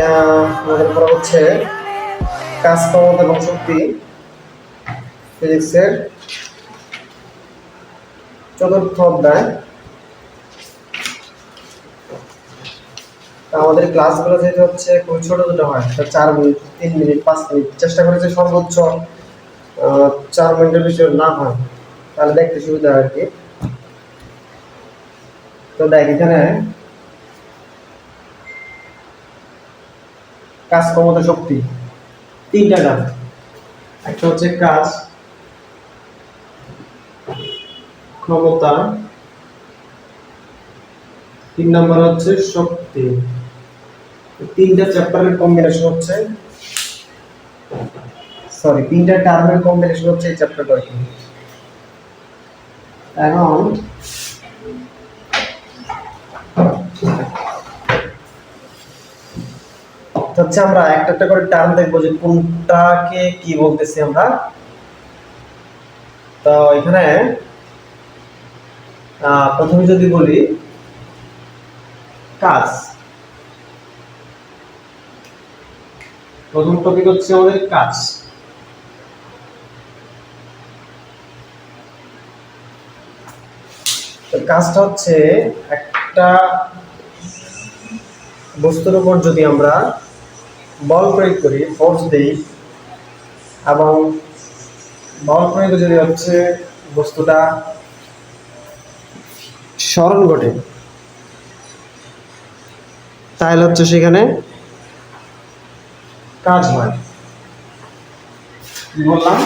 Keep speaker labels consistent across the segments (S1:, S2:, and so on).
S1: আমাদের পড়া হচ্ছে কাজ ক্ষমতা এবং শক্তি, ফিজিক্সের চতুর্থ অধ্যায়। আমাদের ক্লাসগুলো যেহেতু হচ্ছে খুবই ছোট ছোট হয়, 4 মিনিট, 3 মিনিট, 5 মিনিট, চেষ্টা করে যে সর্বোচ্চ 4 মিনিটের বেশি না হয়, তাহলে দেখতে সুবিধা হয় আর কি। তো দেখ, এখানে কাজ ক্ষমতা শক্তি তিনটা কাজ। একটা হচ্ছে কাজ ক্ষমতা, 3 নম্বর হচ্ছে শক্তি। তিনটা চ্যাপ্টারের কম্বিনেশন হচ্ছে, তিনটা টার্মের কম্বিনেশন হচ্ছে এই চ্যাপ্টারটা। এখন হচ্ছে আমরা একটা একটা করে টার্ম দেখবো যে কোনটাকে কি বলতেছি আমরা। তো এখানে প্রথমে যদি বলি কাজ, প্রথম টপিক হচ্ছে আমাদের কাজ। কাজটা হচ্ছে একটা বস্তুর উপর যদি আমরা বল প্রয়োগ করি, ফোর্স দেই, এবং বল প্রয়োগে যদি হচ্ছে বস্তুটা সরণ ঘটে, তাহলে হচ্ছে সেখানে কাজ হয়। বললাম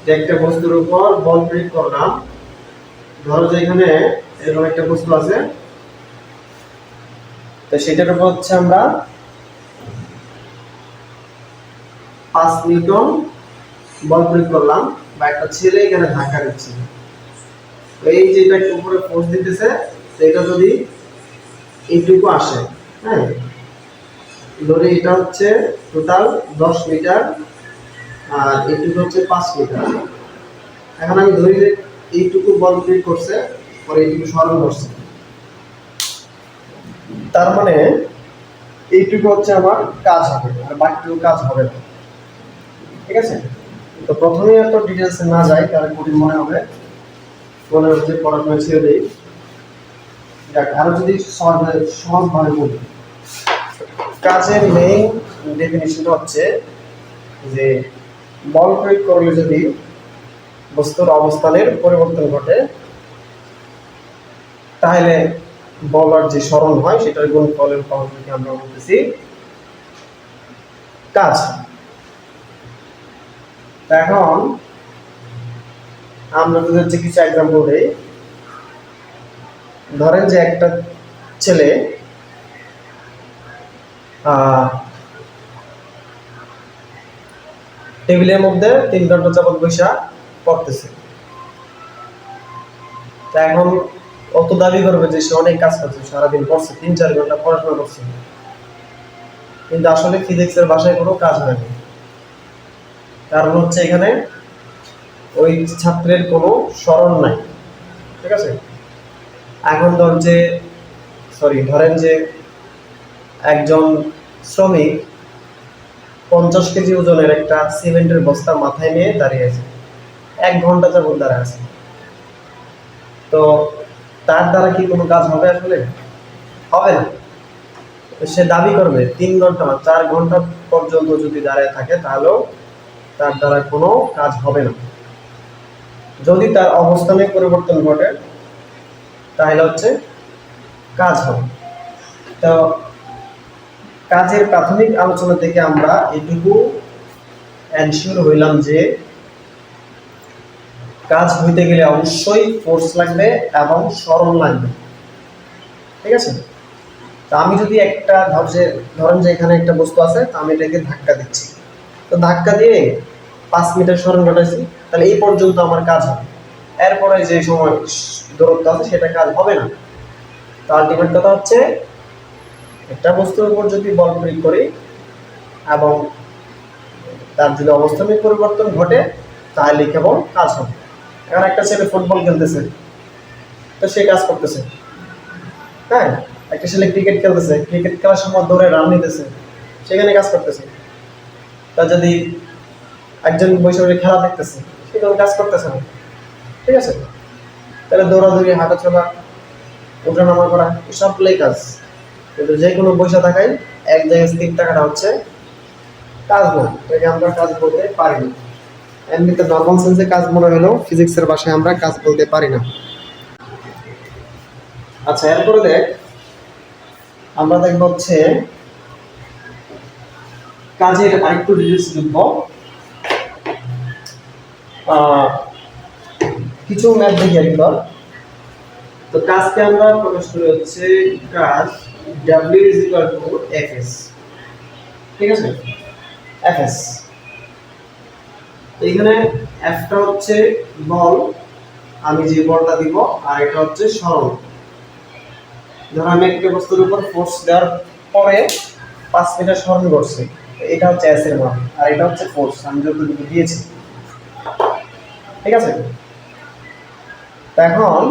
S1: যে একটা বস্তুর উপর বল প্রয়োগ করলাম, ধরো যে এখানে এরকম একটা বস্তু আছে, তো সেটার উপর হচ্ছে আমরা 5 নিউটন বল প্রয়োগ করলাম, বা একটা ছেলে এখানে ধাক্কা দিচ্ছে। এই যেটা উপরে ফোর্স দিতেছে, সেটা যদি এইটুকু আসে, হ্যাঁ, ধরে এটা হচ্ছে টোটাল 10 মিটার, আর এইটুকু হচ্ছে 5 মিটার। এখন আমি ধরি যে এইটুকু বল প্রয়োগ করছে, পরে এইটুকু সরণ করছে, তার মানে এইটুকু হচ্ছে আমার কাজ হবে, আর বাকিটুকু কাজ হবে না। ঠিক আছে? তো প্রথমেই এত ডিটেলসে না যাই, তাহলে কঠিন মনে হবে, মনে হচ্ছে পড়াশোনা ছেড়ে দেই। আরো যদি সহজভাবে বলি, কাজের মেইন ডেফিনিশন হচ্ছে যে বল প্রয়োগ করলে যদি বস্তুর অবস্থানের পরিবর্তন ঘটে, তাহলে বলার যে সরণ হয় সেটার গুণফলের পদ্ধতিকে আমরা বলতেছি কাজ। এখন আমরা যদি হচ্ছে কিছু এক্সাম্পল দিই, ধরেন যে একটা ছেলে টেবিলের মধ্যে 3 ঘন্টা যাবত বসে পড়তেছে। তা এখন অত দাবি করবে যে সে অনেক কাজ করছে, সারাদিন পড়ছে, 3-4 ঘন্টা পড়াশোনা করছে, কিন্তু আসলে ফিজিক্সের ভাষায় কোনো কাজ হয়নি। কারণ হচ্ছে এখানে ওই ছাত্রের কোনো স্মরণ নাই। ঠিক আছে? এখন ধরেন যে একজন শ্রমিক 50 কেজি ওজনের একটা সিমেন্টের বস্তা মাথায় নিয়ে দাঁড়িয়ে আছে, 1 ঘন্টা যাবত দাঁড়িয়ে আছে। তো তার দ্বারা কি কোনো কাজ হবে? আসলে হবে না। সে দাবি করবে 3 ঘন্টা বা 4 ঘন্টা পর্যন্ত যদি দাঁড়িয়ে থাকে, তাহলেও তার দ্বারা কোনো কাজ হবে না। যদি তার অবস্থানে পরিবর্তন ঘটে, তাহলে হচ্ছে কাজ হবে। তো কাজের প্রাথমিক আলোচনা থেকে আমরা এটুকু এনশিওর হইলাম যে কাজ হইতে গেলে অবশ্যই ফোর্স লাগবে এবং সরণ লাগবে। ঠিক আছে? তা আমি যদি একটা ধরেন যে এখানে একটা বস্তু আছে, তো আমি এটাকে ধাক্কা দিচ্ছি, তো ধাক্কা দিয়ে 5 মিটার সরণ ঘটাইছি, তাহলে এই পর্যন্ত আমার কাজ হবে। এরপরে যে সময় দূরত্ব আছে সেটা কাজ হবে না। তো আলটিমেট কথা হচ্ছে, একটা বস্তুর উপর যদি বল প্রয়োগ করি এবং তার যদি অবস্থানের পরিবর্তন ঘটে, তাহলে কেবল কাজ হবে। এখন একটা ছেলে ফুটবল খেলতেছে, তো সে কাজ করতেছে। হ্যাঁ, একটা ছেলে ক্রিকেট খেলতেছে, ক্রিকেট খেলার সময় দৌড়ে রান নিতেছে, সেখানে কাজ করতেছে। তা যদি একজন বসে বসে খেলা দেখতেছে, সেখানে কাজ করতেছে না, ঠিক আছে? তাহলে দৌড়াদৌড়ি, হাঁটাচলা, ওঠানামা করা সবগুলোই কাজ। কিন্তু যে কোনো বসে থাকাই, এক জায়গায় স্থির থাকাটা হচ্ছে কাজ না, এটাকে আমরা কাজ বলতে পারি না। এমনিতে নর্মাল সেন্সে কাজ মনে হলেও ফিজিক্সের ভাষায় আমরা কাজ বলতে পারি না। আচ্ছা, এরপরে দেখ, আমরা দেখব হচ্ছে কাজের আরেকটু ডিটেইলস লিখব। কিছু ম্যাথ দেখি একবার। তো কাজকে আমরা প্রকাশ করি হচ্ছে কাজ W is equal to Fs, ঠিক আছে? Fs, এখানে F টা হচ্ছে বল, আমি যে বলটা দিব, আর এটা হচ্ছে সরণ। ধর আমি একটা বস্তুর উপর ফোর্স দেওয়ার পরে 5 মিটার সরণ করছি, এটা হচ্ছে S এর মান, আর এটা হচ্ছে ফোর্স আমি যতটুকু দিয়েছি, ঠিক আছে? এখন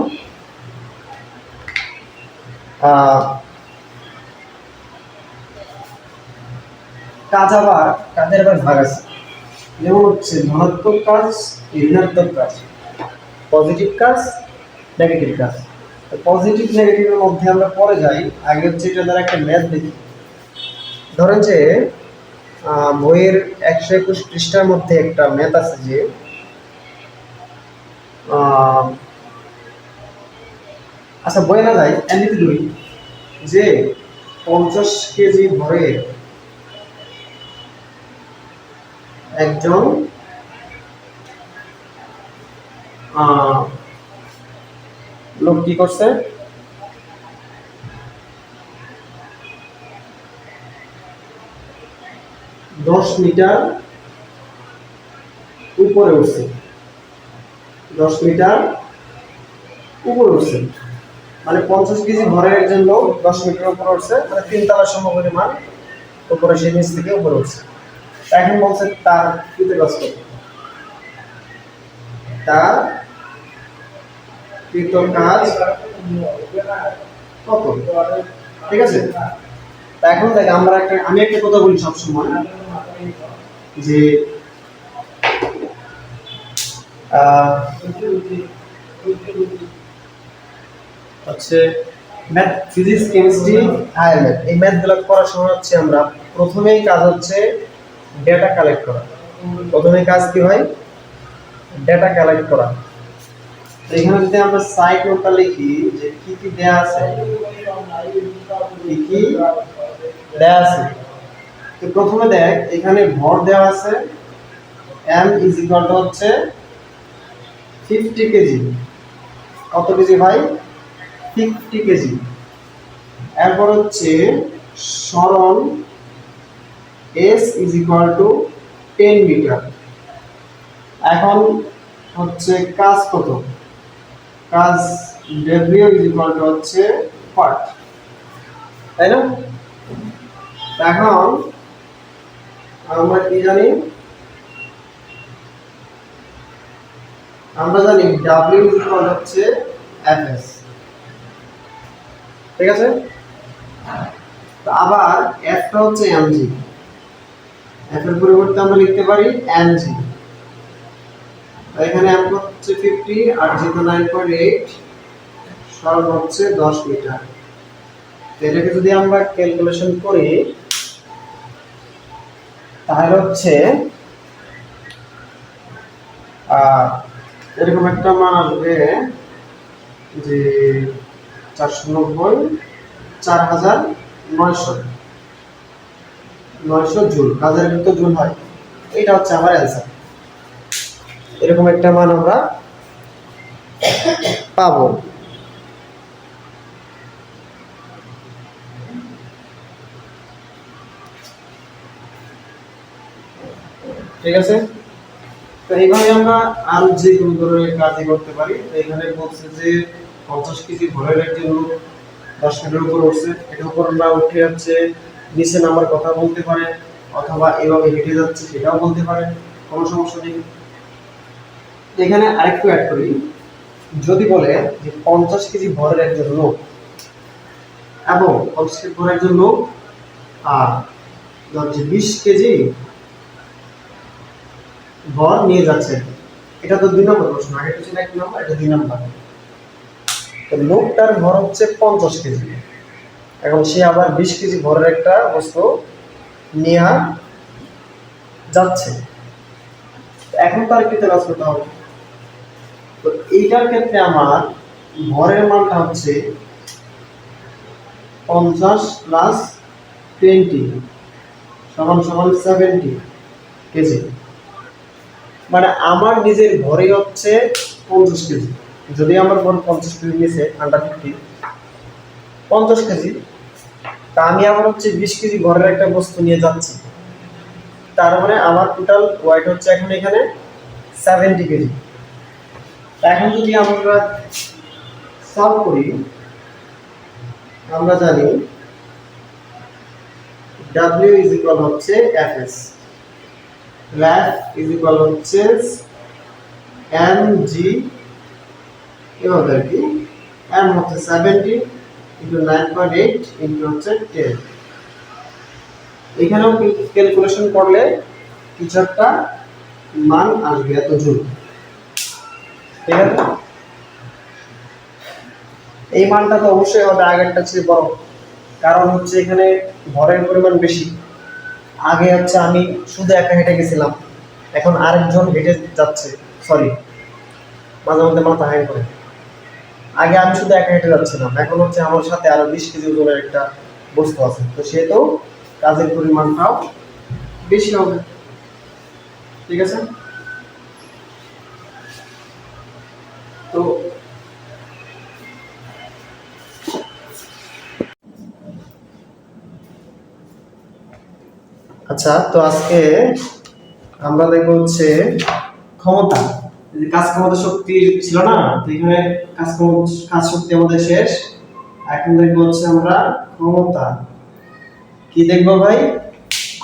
S1: কাজের আবার ভাগ আছে, যেমন হচ্ছে ধনাত্মক কাজ, ঋণাত্মক কাজ, পজিটিভ কাজ, নেগেটিভ কাজ। পজিটিভ নেগেটিভের মধ্যে আমরা পরে যাই, আগে হচ্ছে এটা দ্বারা একটা ম্যাথ দেখি। ধরেন যে বইয়ের 121 পৃষ্ঠার মধ্যে একটা ম্যাথ আছে যে আচ্ছা বইয়ে না যাই, এমনিতে ধরি যে 50 কেজি ভরের একজন লোক কি করছে, 10 মিটার উপরে উঠছে, 10 মিটার উপরে উঠছে, মানে 50 কেজি ভরের একজন লোক 10 মিটার উপরে উঠছে, মানে 3 তলা সমপরিমাণ উপরে, সে নিচ থেকে উপরে উঠছে। এখন বলছে তার কৃত কাজ কত, তার কৃত কাজ কত, ঠিক আছে? এখন দেখ, আমি একটা কথা বলি সবসময় যে হচ্ছে math, physics, chemistry, higher math, এই ম্যাথগুলো করার সময় হচ্ছে আমরা প্রথমেই কাজ হচ্ছে ডেটা কালেক্ট করা। প্রথমে কাজ কি হয়? ডেটা কালেক্ট করা। এখানে যদি আমরা সাইড নোটটা লিখি যে কি কি দেয়া আছে, কি কি দেয়া আছে। তো প্রথমে দেখ, এখানে ভর দেওয়া আছে, m ইজ ইকুয়াল টু হচ্ছে 50 কেজি। কত কেজি ভাই? 50 কেজি। এরপর হচ্ছে সরণ s is equal to 10 metre. এখন হচ্ছে কাজ কত? কাজ W ইজ ইকুয়াল টু হচ্ছে ওয়াট, তাই না? এখন আমরা কি জানি? আমরা জানি W ইজ ইকুয়াল হচ্ছে Fs, ঠিক আছে? তো আবার F টা হচ্ছে mg, F এর পরিবর্তে আমরা লিখতে পারি mg। এখানে m হচ্ছে 50 আর g তো 9.8, সরণ হচ্ছে 10 মিটার। এটাকে যদি আমরা ক্যালকুলেশন করি তাহলে হচ্ছে এরকম একটা মান আসবে যে 490, 4900 জুল। কাজের কিন্তু জুল হয়, এটা হচ্ছে আমার অ্যান্সার। এরকম একটা মান আমরা পাবো। ঠিক আছে? তো এইভাবে আমরা আরো যে কোনো ধরনের কাজই করতে পারি। এখানে বলছে যে 50 কেজি ভরের একজন লোক 10 মিটার উপর উঠছে, এটা উপর না উঠে যাচ্ছে নিচে নামার কথা বলতে পারে, অথবা এভাবে হেঁটে যাচ্ছে সেটাও বলতে পারে, কোনো সমস্যা নেই। এখানে আরেকটু অ্যাড করি, যদি বলে যে 50 কেজি ভরের একজন লোক এবং 50 কেজি ভরের একজন লোক ধরছি 20 কেজি ভর নিয়ে যাচ্ছে। এটা তো 2 নম্বর প্রশ্ন, আগে ছিল 1 নম্বর, এটা 2 নম্বর। তো লোকটার ভর হচ্ছে 50 কেজি, এখন সে আবার 20 কেজি ভরের একটা বস্তু নিয়ে যাচ্ছে। এখন তার কৃত কাজ করতে হবে। তো এইটার ক্ষেত্রে আমার ভরের মানটা হচ্ছে 50 প্লাস 20 সমান সমান 70 কেজি। মানে আমার নিজের ভরই হচ্ছে 50 কেজি। যদি আমার ভর 50 কেজি নিচে আন্ডার 50 কেজি, তা আমি আবার হচ্ছে 20 কেজি ভরের একটা বস্তু নিয়ে যাচ্ছি। তার মানে আমার টোটাল ওয়েট হচ্ছে এখন এখানে 70 কেজি। এখন যদি আমরা সলভ করি, আমরা জানি W ইজ ইকুয়াল হচ্ছে Fs, F ইজ ইকুয়াল হচ্ছে mg, এভাবে আর কি। m হচ্ছে 70 ইন্টু 9.8 ইন্টু হচ্ছে 10। এখানেও ক্যালকুলেশন করলে কিছু একটা মান আসবে, এত জুল। ঠিক আছে, এই মানটা তো অবশ্যই হবে আগেরটা চেয়ে বড়, কারণ হচ্ছে এখানে ভরের পরিমাণ বেশি। আগে হচ্ছে আমি শুধু একা হেঁটে গেছিলাম, এখন আরেকজন হেঁটে যাচ্ছে। সরি, মাঝে মধ্যে মাথা হ্যাং করে। আগে আমি শুধু একা হেঁটে যাচ্ছিলাম, এখন হচ্ছে আমার সাথে আরো 20 কেজি ওজনের একটা বস্তু আছে, তো সেহেতু কাজের পরিমাণটাও বেশি হবে। ঠিক আছে, তো আচ্ছা, তো আজকে আমরা দেখবো হচ্ছে ক্ষমতা। কাজ ক্ষমতা শক্তি ছিল না, তো এখানে কাজ শক্তি আমাদের শেষ। এখন দেখবো হচ্ছে আমরা ক্ষমতা। কি দেখবো ভাই?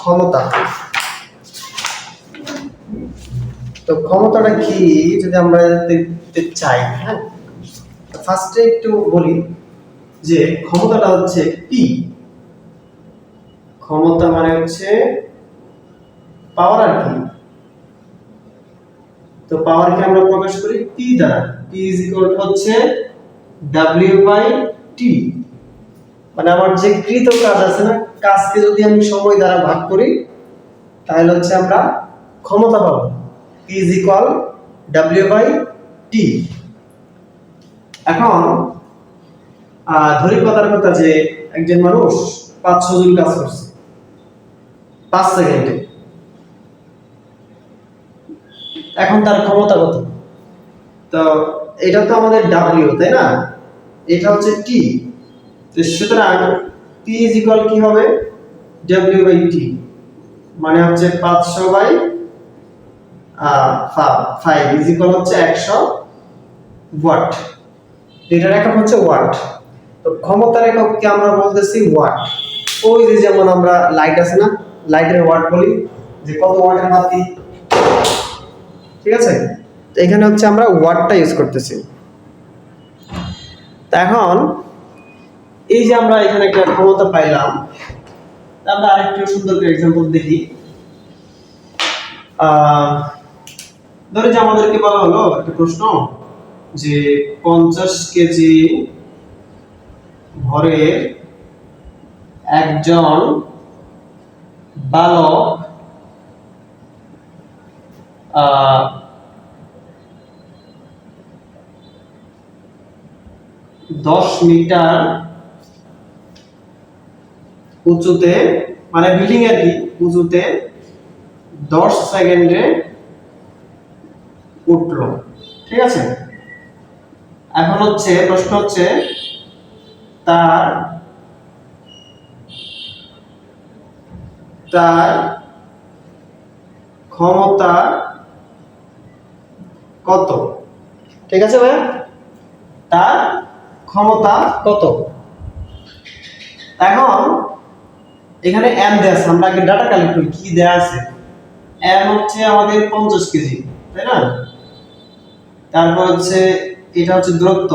S1: ক্ষমতা। তো ক্ষমতাটা কি যদি আমরা দেখতে চাই, হ্যাঁ, ফার্স্টে একটু বলি যে ক্ষমতাটা হচ্ছে পি। ক্ষমতা মানে হচ্ছে পাওয়ার আর কি। তো পাওয়ারকে আমরা প্রকাশ করি পি দ্বারা। পি ইজ ইকুয়াল টু হচ্ছে W বাই টি। মানে আমার যে কৃত কাজ আছে না, কাজকে যদি আমি সময় দ্বারা ভাগ করি তাহলে হচ্ছে আমরা ক্ষমতা পাবো। P is equal W by T. এখন ধরি কথার কথা যে একজন মানুষ 500 জন কাজ করছে 5 সেকেন্ডে, এখন তার ক্ষমতা কত? তো এটা তো আমাদের W, তাই না? এটা হচ্ছে টি। তো সুতরাং P ইজ ইকুয়াল কি হবে? W বাই টি, মানে হচ্ছে 500 বাই 5 ইজ ইকুয়াল হচ্ছে 100 ওয়াট। এটার একক হচ্ছে ওয়াট। তো ক্ষমতার এককে আমরা বলতেছি ওয়াট। ওই যে যেমন আমরা লাইট আছে না, লাইটের ওয়াট বলি, যে কত ওয়াটের বাতি। ঠিক আছে, তো এখানে হচ্ছে আমরা ওয়াটটা ইউজ করতেছি। তো এখন এই যে আমরা এখানে একটা ক্ষমতা পাইলাম, আমরা আরেকটু সুন্দর করে एग्जांपल দেখি। ধরে যে আমাদেরকে বলা হলো একটা প্রশ্ন যে 50 কেজি ভরের একজন বালক 10 মিটার উঁচুতে, মানে বিল্ডিং এর কি উঁচুতে 10 সেকেন্ডে উঠলো। ঠিক আছে, এখন হচ্ছে প্রশ্ন হচ্ছে তার তার ক্ষমতা কত? ঠিক আছে ভাই, তার ক্ষমতা কত? এখন এখানে m দেয়া আছে, আমরা আগে ডাটা কালেক্ট করি কি দেয়া আছে। m হচ্ছে আমাদের 50 কেজি, তাই না? তারপর হচ্ছে এটা হচ্ছে দূরত্ব,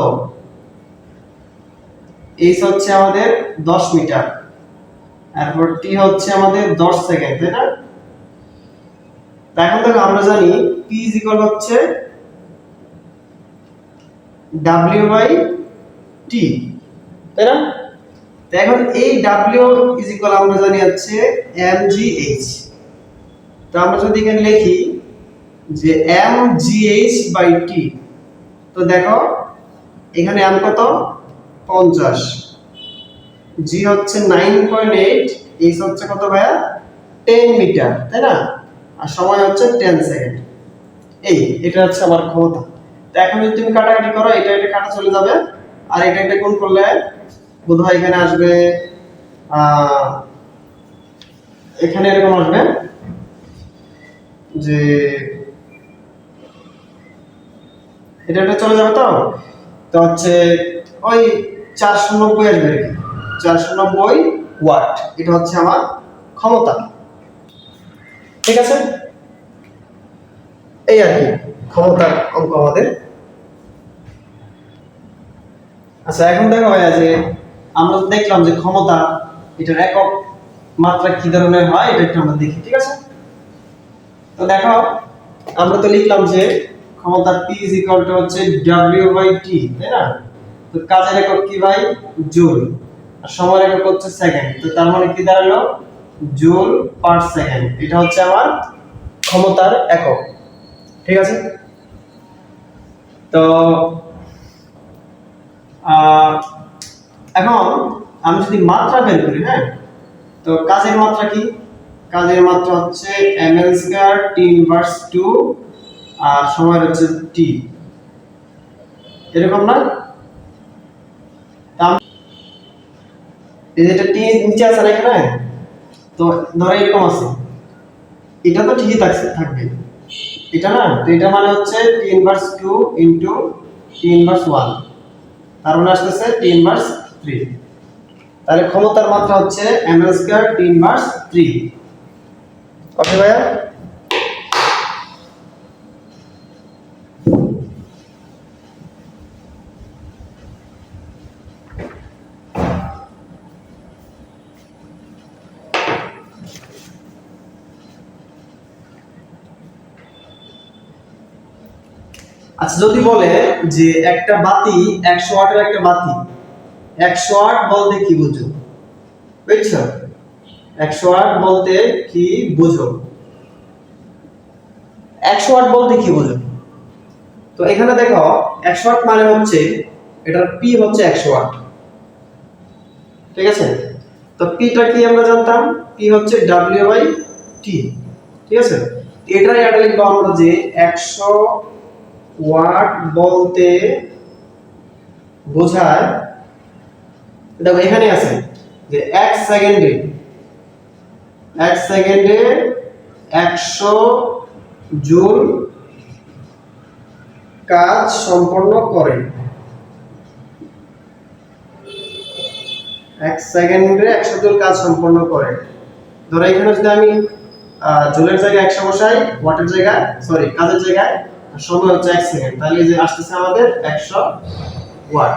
S1: h হচ্ছে আমাদের 10 মিটার, এরপর টি হচ্ছে আমাদের 10 সেকেন্ড, তাই না? এখন দেখো আমরা জানি পি ইজ ইকুয়াল হচ্ছে ডাব্লিউ বাই টি, তাই না? তো এখন এই ডাব্লিউ ইজ ইকুয়াল আমরা জানি হচ্ছে এম জি এইচ। তো আমরা যদি এখানে লিখি যে M G H by T, তো দেখো এখানে এম কত 50, জি হচ্ছে 9.8, এইচ হচ্ছে কত ভাইয়া 10 মিটার, তাই না? আর সময় হচ্ছে 10 সেকেন্ড। এটা হচ্ছে আমার ক্ষমতা। তো এখন যদি তুমি কাটাকাটি করো, এটা কাটা চলে যাবে, আর এটা গুণ করলে বোধহয় এখানে আসবে এখানে এরকম আসবে যে এটা চলে যাবে। তো হচ্ছে ওই 490 আসবে আর কি, 490 ওয়াট। এটা হচ্ছে আমার ক্ষমতা, ঠিক আছে? এই আর কি ক্ষমতার অঙ্ক আমাদের। আচ্ছা এখন দেখো ভাইয়া যে আমরা দেখলাম যে ক্ষমতা এটার একক মাত্রা কি ধরনের হয়, এটা একটু আমরা দেখি, ঠিক আছে? তো দেখো আমরা তো লিখলাম যে ক্ষমতা P হচ্ছে W বাই T, তাই না? তো কাজের একক কি ভাই জুল, আর সময়ের একক হচ্ছে সেকেন্ড। তো তার মানে কি দাঁড়ালো জুল পার সেকেন্ড। এটা হচ্ছে আমার ক্ষমতার একক, ঠিক আছে? তো এখন আমি যদি মাত্রা বের করি, হ্যাঁ, তো কাজের মাত্রা কি? কাজের মাত্রা হচ্ছে ml স্কয়ার t ইনভার্স 2 আর সময় হচ্ছে t, এরকম না? এই যেটা t নিচে আছে না এখানে, তো ধরো এরকম আছে, এটা তো ঠিকই থাকবে এটা না। তো এটা মানে হচ্ছে t inverse 2 into t inverse 1, তার মানে আসছে t ইনভার্স 3। তাহলে ক্ষমতার মাত্রা হচ্ছে ml স্কয়ার t ইনভার্স 3। ওকে ভাইয়া? আচ্ছা যদি বলে যে একটা বাতি 100 ওয়াটের একটা বাতি, 100 ওয়াট বলতে কি বুঝো? বুঝছো 100 ওয়াট বলতে কি বুঝো? 100 ওয়াট বলতে কি বুঝো? তো এখানে দেখো 100 ওয়াট মানে হচ্ছে এটার পি হচ্ছে 100 ওয়াট, ঠিক আছে? তো পিটা কি আমরা জানতাম, পি হচ্ছে ডাব্লিউ বাই টি, ঠিক আছে? এটা লিখবো আমরা যে 100 ওয়াট বলতে বোঝায়, দেখো এখানে আছে যে 1 সেকেন্ডে 100 জুল কাজ সম্পন্ন করে। 1 সেকেন্ডে 100 জুল কাজ সম্পন্ন করে। ধরো এখানে যদি আমি জুলের জায়গায় 100 বসাই, ওয়াটের জায়গায় সরি কাজের জায়গায়, সময় হচ্ছে 1 সেকেন্ড, তাহলে এই যে আসতেছে আমাদের 100 ওয়াট।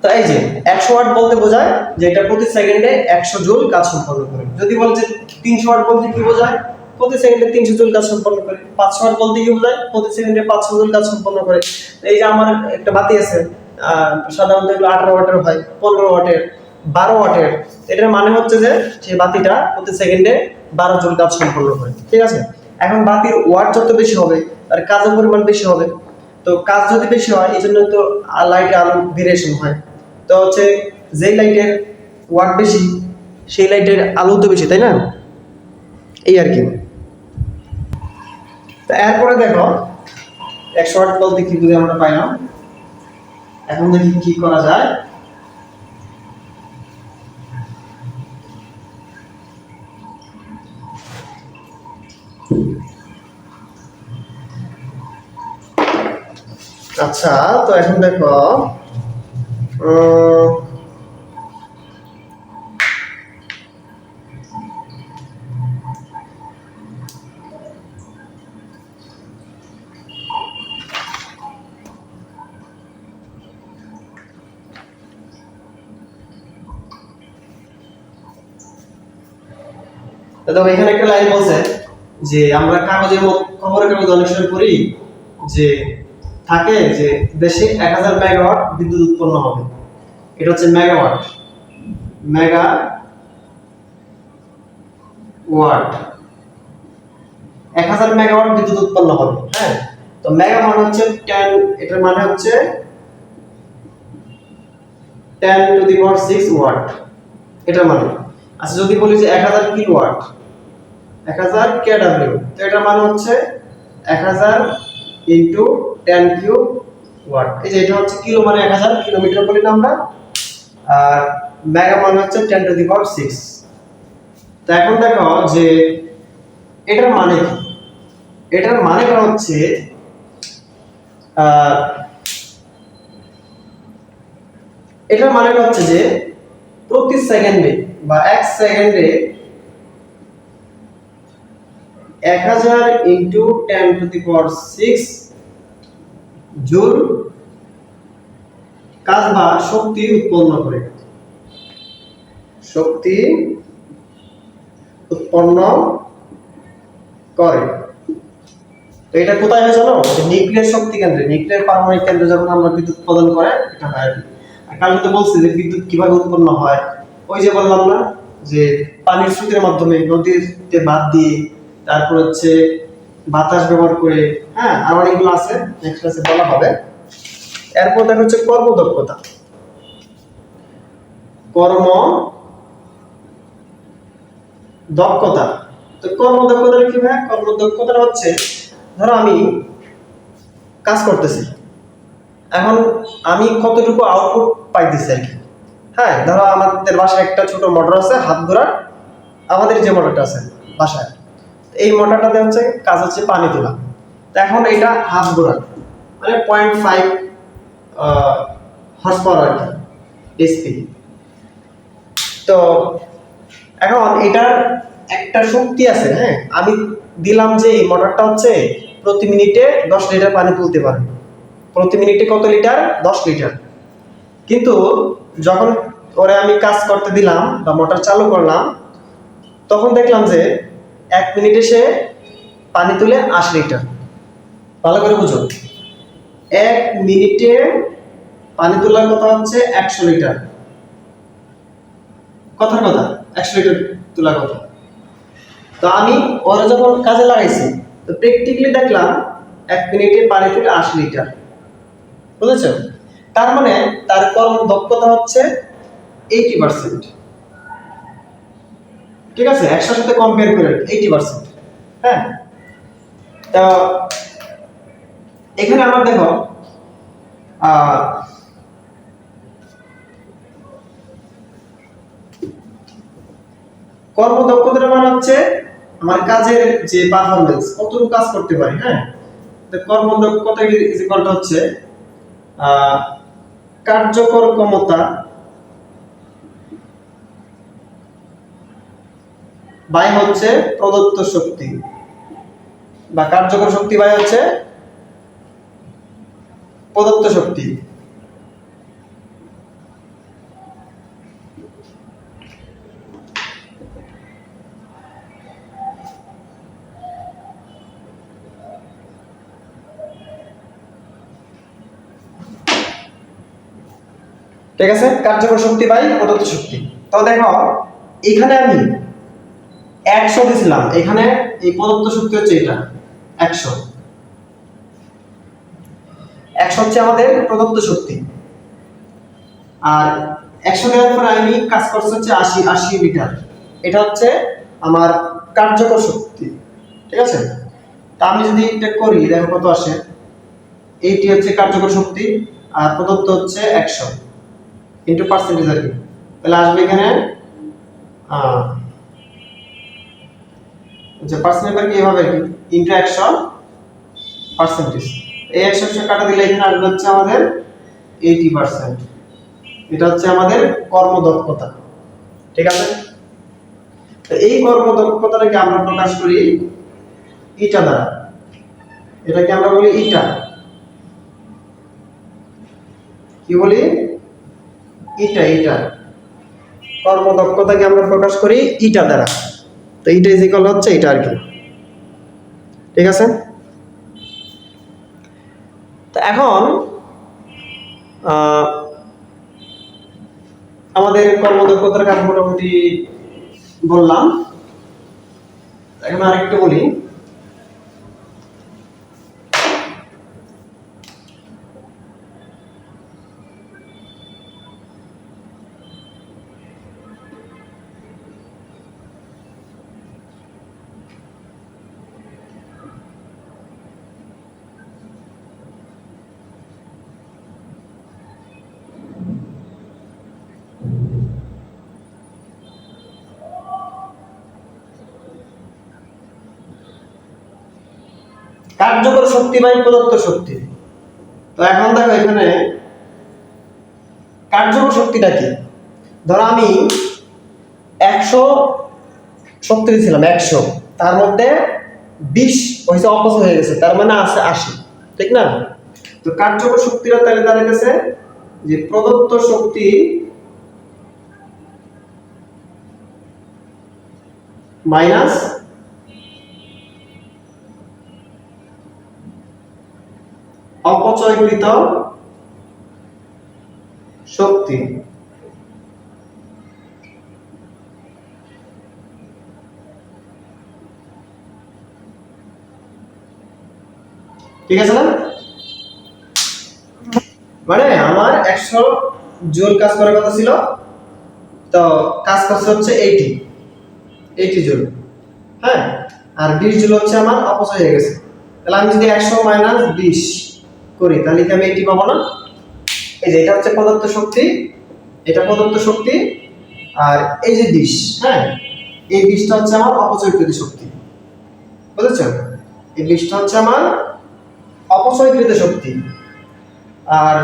S1: তো এই যে 100 ওয়াট বলতে বোঝায় যে এটা প্রতি সেকেন্ডে 100 জুল কাজ সম্পন্ন করে। যদি বলে যে 300 ওয়াট বলতে কি বোঝায়, প্রতি সেকেন্ডে 300 জুল কাজ সম্পন্ন করে। 500 ওয়াট বলতে কি বোঝায়, প্রতি সেকেন্ডে 500 জুল কাজ সম্পন্ন করে। এই যে আমার একটা বাতি আছে, সাধারণত এগুলো 18 ওয়াটের হয়, 15 ওয়াটের, 12 ওয়াটের। এটার মানে হচ্ছে যে সেই বাতিটা প্রতি সেকেন্ডে 12 জুল কাজ সম্পন্ন করে, ঠিক আছে? এখন বাতির ওয়াট যত বেশি হবে তার কাজের পরিমাণ বেশি হবে। তো কাজ যদি বেশি হয় এই জন্য তো লাইটের আলো ভেরিয়েশন হয়। তো হচ্ছে যেই লাইটের ওয়াট বেশি সেই লাইটের আলো তো বেশি, তাই না? এই আর কি। তো এরপরে দেখো 100 ওয়াট বলতে কি বুঝে আমরা পাইলাম। এখন দেখি কি করা যায়। আচ্ছা তো এখন দেখো দেখো এখানে একটা লাইন বলছে যে আমরা খবরের কাগজে অনেক সময় পড়ি যে থাকে যে দেশে 1000 মেগাওয়াট বিদ্যুৎ উৎপন্ন হবে। এটা হচ্ছে মেগাওয়াট, মেগা ওয়াট, 1000 মেগাওয়াট বিদ্যুৎ উৎপন্ন হবে। হ্যাঁ, তো মেগা মানে হচ্ছে 10, এটার মানে হচ্ছে 10 টু দি পাওয়ার 6 ওয়াট, এটা মানে। আচ্ছা যদি বলি যে 1000 কিলোওয়াট, 1000 কেডব্লিউ, তো এটা মানে হচ্ছে 1000 ইনটু 10 কিউব ওয়াট। এই যে এটা হচ্ছে কিলো মানে 1000 কিলোমিটার বলি না আমরা, আর মেগা মানে হচ্ছে 10 টু দি পাওয়ার 6। তো এখন দেখো যে এটার মানে কি, এটার মানেটা হচ্ছে এটার মানেটা হচ্ছে যে প্রতি সেকেন্ডে বা 1 সেকেন্ডে 1000 into 10 to the power 6 joule কাজ বা শক্তি উৎপন্ন করে, শক্তি উৎপন্ন করে। তো এটা কোথায় হয় জানো? নিউক্লিয়ার শক্তি কেন্দ্রে, নিউক্লিয়ার পারমাণবিক কেন্দ্রে যখন আমরা বিদ্যুৎ উৎপাদন করে এটা হয়। আর কাল তো বলছি যে বিদ্যুৎ কিভাবে উৎপন্ন হয়, ওই যে বললাম না যে পানির স্রোতের মাধ্যমে, নদীতে বাঁধ দিয়ে, তারপর হচ্ছে বাতাস ব্যবহার করে। হ্যাঁ, আর অনেকগুলো আছে, নেক্সট ক্লাসে বলা হবে। এরপর দেখা হচ্ছে কর্মদক্ষতা। কর্মদক্ষতা, তো কর্মদক্ষতা কি ভাই? কর্মদক্ষতা হচ্ছে ধরো আমি কাজ করতেছি, এখন আমি কতটুকু আউটপুট পাইতেছি আর কি। হ্যাঁ, ধরো আমাদের বাসায় একটা ছোট মোটর আছে হাত ঘোরার, আমাদের যে মোটরটা আছে বাসায়, এই মোটরটাতে হচ্ছে কাজ হচ্ছে পানি তোলা। তো এখন এটা হাত ঘোরার মানে 0.5 হর্স পাওয়ার আর কি, এসপি। তো এখন এটার একটা শক্তি আছে। হ্যাঁ, আমি দিলাম যে এই মোটরটা হচ্ছে প্রতি মিনিটে 10 লিটার পানি তুলতে পারে। প্রতি মিনিটে কত লিটার? 10 লিটার। কিন্তু যখন ওরে আমি কাজ করতে দিলাম বা মোটর চালু করলাম, তখন দেখলাম যে 1 মিনিটে সে পানি তুলে 80 লিটার। ভালো করে বুঝো, 1 মিনিটে পানি তোলার কথা হচ্ছে 100 লিটার, কথার কথা 100 লিটার তোলার কথা। তো আমি ওরা যখন কাজে লাগাইছি, তো প্র্যাকটিক্যালি দেখলাম 1 মিনিটে পানি তুলে 80 লিটার। বুঝেছ? তার মানে তার কর্মদক্ষতা হচ্ছে 80%। ঠিক আছে, 100 সাথে কম্পেয়ার করে 80%। হ্যাঁ, তো এখানে আমরা দেখো কর্মদক্ষতার মানে হচ্ছে আমার কাজের যে পারফরম্যান্স, কতটুকু কাজ করতে পারি। হ্যাঁ, তো কর্মদক্ষতা ইজ ইকুয়াল টু হচ্ছে কার্যকর ক্ষমতা বাই হচ্ছে প্রদত্ত শক্তি, বা কার্যকর শক্তি বাই হচ্ছে প্রদত্ত শক্তি। ঠিক আছে, কার্যকর শক্তি বাই প্রদত্ত শক্তি। তো দেখো এখানে আমি 100 দিছিলাম, এখানে এই প্রদত্ত শক্তি হচ্ছে এটা 100। 100 হচ্ছে আমাদের প্রদত্ত শক্তি, আর 100 দেওয়ার পরে আমি কাজ করছি হচ্ছে 80 লিটার। এটা হচ্ছে আমার কার্যকর শক্তি। ঠিক আছে, তা আমি যদি এটা করি দেখো কত আসে। এইটি হচ্ছে কার্যকর শক্তি, আর প্রদত্ত হচ্ছে 100 ইনটু পার্সেন্টেজ আর কি। তাহলে আসবে এখানে আচ্ছা পার্সেন্টেজ কি এভাবে কি ইনটু 100 পার্সেন্টেজ। এই 100 কাটা দিলে এখানে আসবে হচ্ছে আমাদের 80%। এটা হচ্ছে আমাদের কর্মদক্ষতা। ঠিক আছে, তো এই কর্মদক্ষতাটাকে আমরা প্রকাশ করি ইটা দ্বারা। এটাকে আমরা বলি ইটা, কি বলি? ইটা। কর্মদক্ষতাকে আমরা প্রকাশ করি ইটা দ্বারা। তো এইটা ইজ ইকুয়াল হচ্ছে এটা আর কি, ঠিক আছে। তো এখন আমাদের কর্মদক্ষতার কাজ মোটামুটি বললাম, এখন আরেকটু বলি। কার্যকর শক্তি বাই প্রদত্ত শক্তি। তো এখন দেখো এখানে কার্যকর শক্তিটা কি। ধরো আমি 100 শক্তি দিয়েছিলাম, 100, তার মধ্যে 20 হয়েছে অপচয় হয়ে গেছে, তার মানে আছে 80, ঠিক না। তো কার্যকর শক্তিটা তাহলে দাঁড়াইতেছে যে প্রদত্ত শক্তি মাইনাস অপচয়কৃত শক্তি। ঠিক আছে না? মানে আমার 100 জুল কাজ করার কথা ছিল, তো কাজ করছে হচ্ছে 80 জুল, হ্যাঁ, আর 20 জুল হচ্ছে আমার অপচয় হয়ে গেছে। তাহলে আমি যদি 100 মাইনাস 20 করি তাহলে কি আমি 80 পাবো না? এই যে এটা হচ্ছে প্রদত্ত শক্তি, এটা প্রদত্ত শক্তি, আর এই যে 20, হ্যাঁ, এই 20টা হচ্ছে আমার অপচয়কৃত শক্তি, বুঝেছো? এই 20টা হচ্ছে আমার অপচয়কৃত শক্তি। আর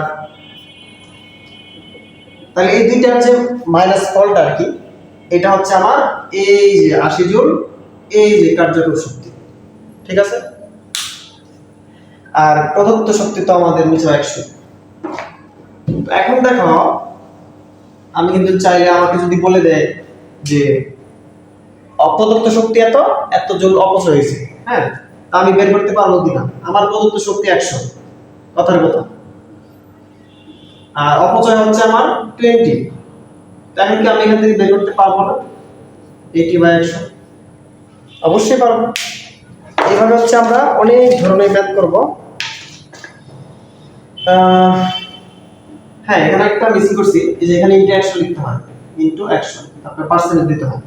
S1: তাহলে এই দুইটা হচ্ছে মাইনাস ফলটা আর কি, এটা হচ্ছে আমার এই যে 80 জুল, এই যে কার্যকর শক্তি, ঠিক আছে। আর প্রদত্ত শক্তি তো আমাদের নিচে 100। এখন দেখো আমি কিন্তু চাইলে আমাকে যদি বলে দেয় যে অপ্রদত্ত শক্তি এত এত জুল অপচয় হয়েছে, হ্যাঁ, তা আমি বের করতে পারবো কিনা। আমার প্রদত্ত শক্তি 100, কথার কথা, আর অপচয় হচ্ছে আমার 20, তাই কি আমি এখান থেকে বের করতে পারবো না 80/100? অবশ্যই পারবো। এইভাবে হচ্ছে আমরা অনেক ধরনের ম্যাথ করব। হ্যাঁ, এখানে একটা মিস করছি, এই যে এখানে ইনটু 100 লিখতে হয়, ইনটু 100, তারপর পার্সেন্টেজ দিতে হয়।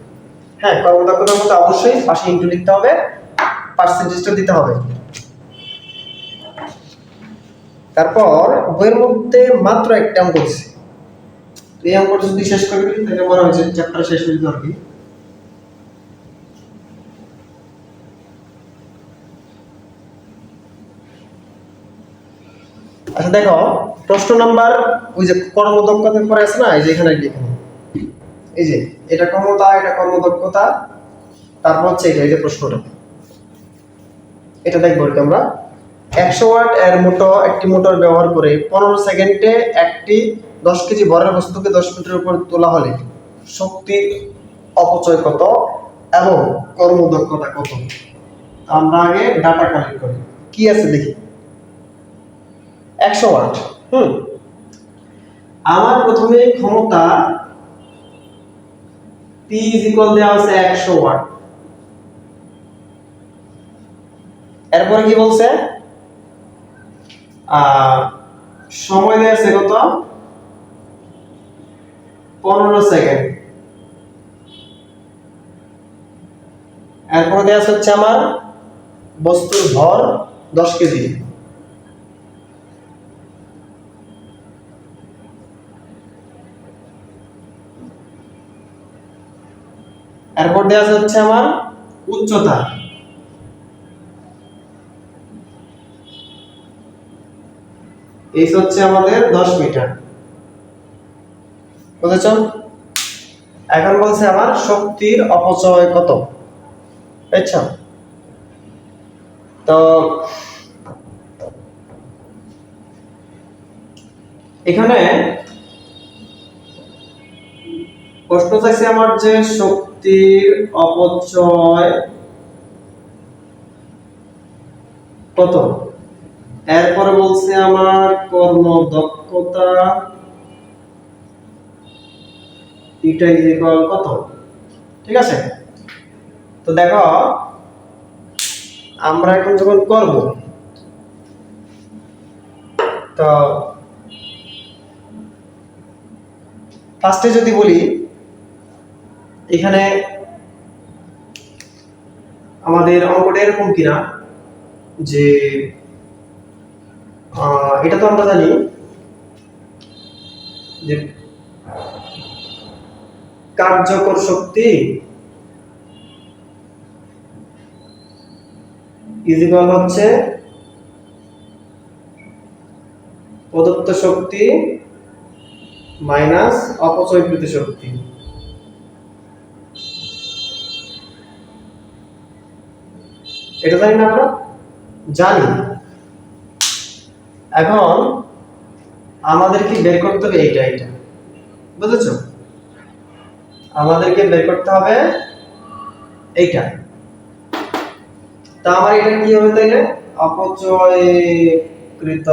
S1: হ্যাঁ, কর্মদক্ষতার মধ্যে অবশ্যই পাশে ইনটু লিখতে হবে, পার্সেন্টেজটা দিতে হবে। তারপর বইয়ের মধ্যে মাত্র একটা অঙ্ক দিচ্ছে, এই অঙ্কটা যদি শেষ করে দিই তাহলে মনে হয় যে চ্যাপ্টার শেষ হয়ে যাবে আর কি। আচ্ছা দেখো, প্রশ্ন নাম্বার ওই যে কর্মদক্ষতার পরে আছে না, এই যে এখানে এই যে এটা ক্ষমতা, এটা কর্মদক্ষতা, তারপর হচ্ছে এটা, এই যে প্রশ্নটা, এটা দেখবো আর কি আমরা। 100 ওয়াট এর একটি মোটর ব্যবহার করে 15 সেকেন্ডে একটি 10 কেজি ভরের বস্তুকে 10 মিটার উপর তোলা হলে শক্তির অপচয় কত এবং কর্মদক্ষতা কত? আমরা আগে ডাটা কালেক্ট করি, কি আছে দেখি। 100 ওয়াট, আমার প্রথমে ক্ষমতা P দেওয়া আছে 100 ওয়াট। এরপরে কি বলছে, সময় দেওয়া আছে কত, 15 সেকেন্ড। এরপরে দেওয়া হচ্ছে আমার বস্তুর ভর 10 কেজি। এরপর দেওয়া হচ্ছে আমার উচ্চতা, এই হচ্ছে আমাদের 10 মিটার, বুঝেছ? এখন বলছে আমার শক্তির অপচয় কত, আচ্ছা। তো এখানে প্রশ্ন চাইছে আমার যে শক্তির অপচয় কত, এরপরে বলছে আমার কর্মদক্ষতা এটা ইকুয়াল কত। ঠিক আছে, তো দেখো আমরা এখন যখন করব, তো ফার্স্টে যদি বলি এখানে আমাদের অঙ্কটা এরকম কিনা যে এটা তো আমরা জানি যে কার্যকর শক্তি ইজ ইকুয়াল হচ্ছে প্রদত্ত শক্তি মাইনাস অপচয়কৃত শক্তি। এটা জানি না আমরা, জানি। এখন আমাদেরকে বের করতে হবে এটা বুঝেছো, আমাদেরকে বের করতে হবে এইটা। তা আমার এটা কি হবে তাইলে, অপচয়কৃত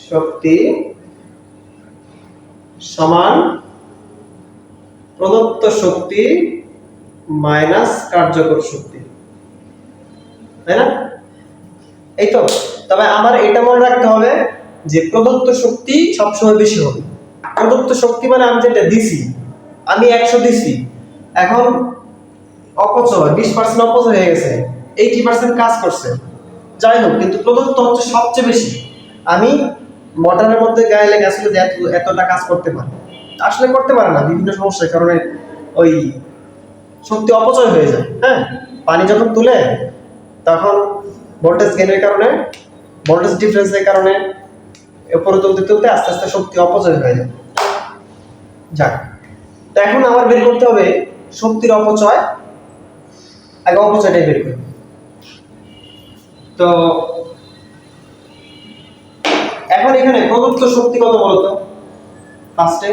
S1: শক্তি সমান প্রদত্ত শক্তি মাইনাস কার্যকর শক্তি, তাই না? এই তো। তবে আমার এটা মনে রাখতে হবে যে প্রদত্ত শক্তি সবসময় বেশি হবে। প্রদত্ত শক্তি মানে আমি যেটা দিছি, আমি 100 দিছি, এখন অপচয় 20% অপচয় হয়ে গেছে, 80% কাজ করছে, যাই হোক, কিন্তু প্রদত্ত হচ্ছে সবচেয়ে বেশি। আমি মোটরের মধ্যে গায়ে লেগে আসলে যে এতটা কাজ করতে পারে, আসলে করতে পারে না, বিভিন্ন সমস্যার কারণে ওই শক্তি অপচয় হয়ে যায়। হ্যাঁ, পানি যখন তুলে তখন ভোল্টেজ গেইনের কারণে, ভোল্টেজ ডিফারেন্সের কারণে উপরে তুলতে তুলতে আস্তে আস্তে শক্তি অপচয় হয়ে যায়। যাক, তো এখন আমার বের করতে হবে শক্তির অপচয়, আগে অপচয়টাই বের করি। তো এখন এখানে প্রদত্ত শক্তি কত বলতো ফার্স্টে,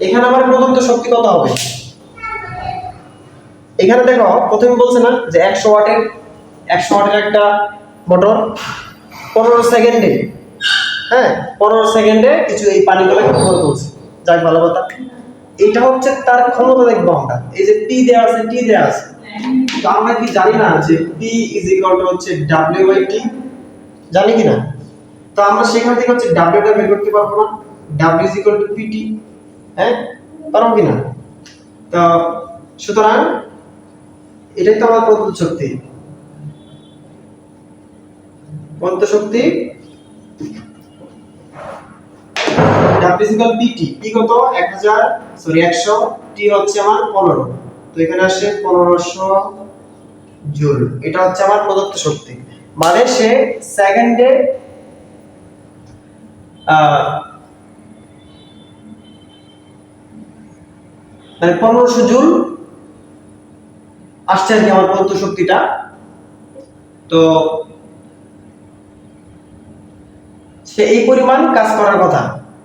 S1: এখানে আমার প্রদত্ত শক্তি কত হবে, এখানে দেখো প্রথমে বলছে না যে 100 ওয়াটের একটা মোটর 15 সেকেন্ডে, হ্যাঁ 15 সেকেন্ডে কিছু এই পানিগুলোকে উপরে তুলছে, যাক ভালো কথা। এটা হচ্ছে তার ক্ষমতা, দেখবো আমরা এই যে পি দেওয়া আছে, টি দেওয়া আছে, তো আমরা কি জানি না যে পি ইজ ইকুয়াল টু হচ্ছে ডাব্লিউ বাই টি, জানি কি না? তো আমরা সেখান থেকে হচ্ছে ডাব্লিউ টা বের করতে পারবো না, W is equal to PT, হ্যাঁ পারবো কি না? তো সুতরাং এটাই তো আমার প্রদত্ত শক্তি, প্রদত্ত শক্তি W is equal PT, P কত 100, টি হচ্ছে আমার 15, তো এখানে আসে 1500 জুল, এটা হচ্ছে আমার প্রদত্ত শক্তি। মানে সে সেকেন্ডে মানে 1500 জুল আসছে আর কি আমার প্রদত্ত শক্তিটা। তো সে এই পরিমাণ কাজ করার কথা,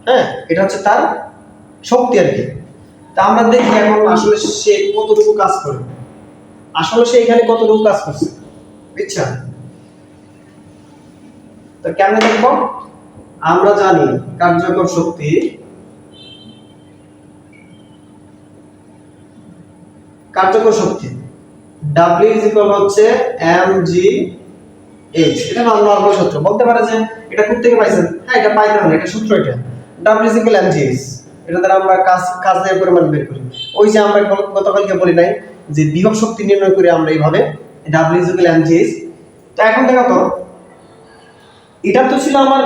S1: হ্যাঁ এটা হচ্ছে তার শক্তি আর কি। তা আমরা দেখি এখন আসলে সে কতটুকু কাজ করে, আসলে সে এখানে কতটুকু কাজ করছে, বুঝছেন? তো কেমনে দেখবো, আমরা জানি কার্যকর শক্তি W ইজ ইকুয়াল হচ্ছে mg h, এটা নরমাল সূত্র। বলতে পারে যে এটা কোথা থেকে পাইছেন, হ্যাঁ এটা পাইতে না, এটা সূত্র, এটা W is equal mg h, এটা দ্বারা আমরা কাজের পরিমাণ বের করি। ওই যে আমরা গতকালকে বলি নাই যে বিভব শক্তি নির্ণয় করি আমরা এইভাবে, W is equal mg h। তো এখন দেখো তো এটা তো ছিল আমার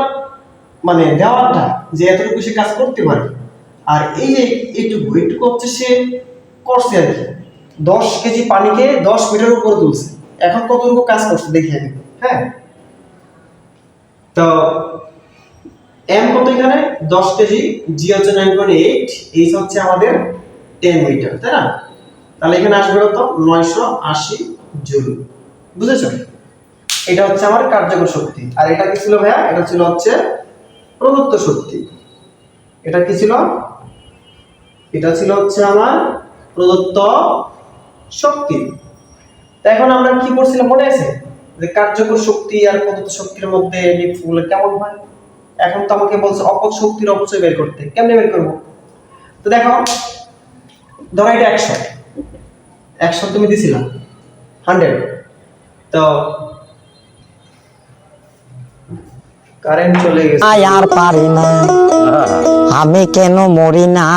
S1: মানে দেওয়াটা যে এতটুকু সে কাজ করতে পারে, আর এই যে এইটুকু হচ্ছে সে করছে আর কি, 10 কেজি পানিকে 10 মিটার উপরে তুলছে, এখন কতটুকু কাজ করছে দেখি আগে। হ্যাঁ, তো m কত এখানে 10 কেজি, g হচ্ছে 9.8, h হচ্ছে আমাদের 10 মিটার, তাই না? তাহলে এখানে আসবে কত 980 জুল, বুঝেছো? এটা হচ্ছে আমার কার্যকর শক্তি। আর এটা কি ছিল ভাইয়া, এটা ছিল হচ্ছে প্রদত্ত শক্তি। এটা কি ছিল? এটা ছিল হচ্ছে আমার প্রদত্ত শক্তি। তো এখন আমরা কি করছিলাম মনে আছে, যে কার্যকর শক্তি আর প্রদত্ত শক্তির মধ্যে মিলগুলো কেমন হয়। এখন তো আমাকে বলছে অপর শক্তির অপচয় বের করতে, কেমনে বের করবো? তো দেখো, ধরো এটা 100, 100 তুমি দিছিলা 100, তো কারেন্ট চলে গেছে।
S2: আর পারি না, আমি কেন মরি না।